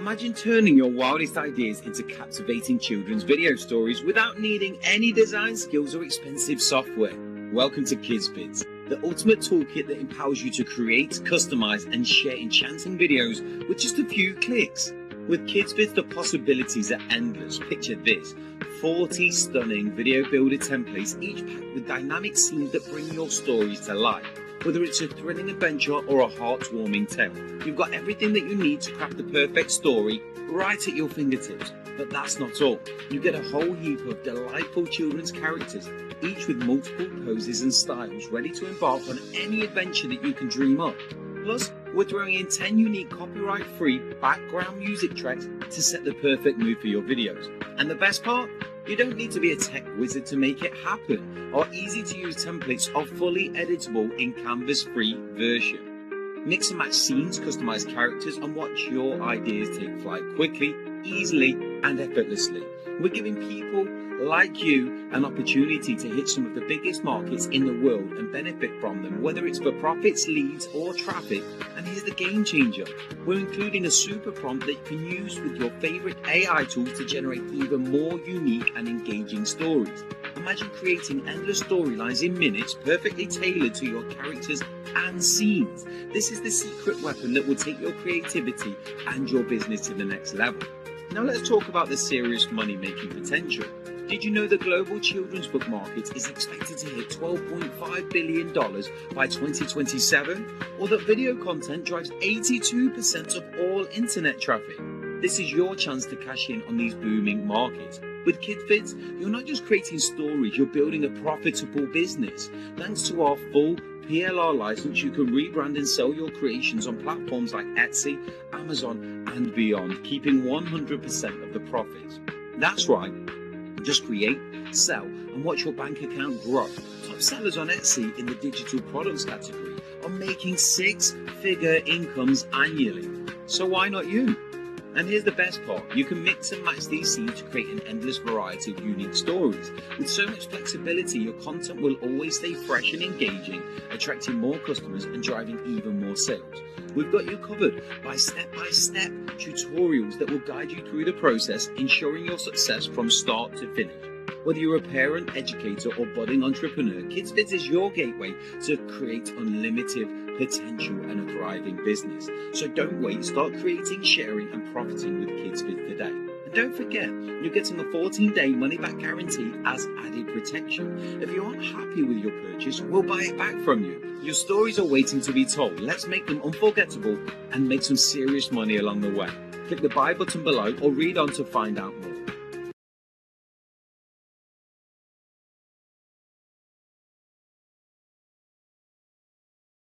Imagine turning your wildest ideas into captivating children's video stories without needing any design skills or expensive software. Welcome to KidzVidz, the ultimate toolkit that empowers you to create, customize, and share enchanting videos with just a few clicks. With KidzVidz, the possibilities are endless. Picture this: 40 stunning video builder templates, each packed with dynamic scenes that bring your stories to life. Whether it's a thrilling adventure or a heartwarming tale, you've got everything that you need to craft the perfect story right at your fingertips. But that's not all. You get a whole heap of delightful children's characters, each with multiple poses and styles, ready to embark on any adventure that you can dream up. Plus, we're throwing in 10 unique copyright-free background music tracks to set the perfect mood for your videos. And the best part? You don't need to be a tech wizard to make it happen. Our easy-to-use templates are fully editable in Canva's free version. Mix and match scenes, customize characters, and watch your ideas take flight quickly, easily, and effortlessly. We're giving people like you an opportunity to hit some of the biggest markets in the world and benefit from them, whether it's for profits, leads, or traffic. And here's the game changer: we're including a super prompt that you can use with your favorite AI tools to generate even more unique and engaging stories. Imagine creating endless storylines in minutes, perfectly tailored to your characters and scenes. This is the secret weapon that will take your creativity and your business to the next level. Now let's talk about the serious money-making potential. Did you know the global children's book market is expected to hit $12.5 billion by 2027? Or that video content drives 82% of all internet traffic? This is your chance to cash in on these booming markets. With KidVidz, you're not just creating stories, you're building a profitable business. Thanks to our full PLR license, you can rebrand and sell your creations on platforms like Etsy, Amazon, and beyond, keeping 100% of the profits. That's right. Just create, sell, and watch your bank account grow. Top sellers on Etsy in the digital products category are making six-figure incomes annually. So why not you? And here's the best part: you can mix and match these scenes to create an endless variety of unique stories. With so much flexibility, your content will always stay fresh and engaging, attracting more customers and driving even more sales. We've got you covered by step-by-step tutorials that will guide you through the process, ensuring your success from start to finish. Whether you're a parent, educator, or budding entrepreneur, KidzVidz is your gateway to create unlimited potential and a thriving business. So don't wait, start creating, sharing, and profiting with KidzVidz today. And don't forget, you're getting a 14-day money-back guarantee as added protection. If you aren't happy with your purchase, we'll buy it back from you. Your stories are waiting to be told. Let's make them unforgettable and make some serious money along the way. Click the buy button below or read on to find out more.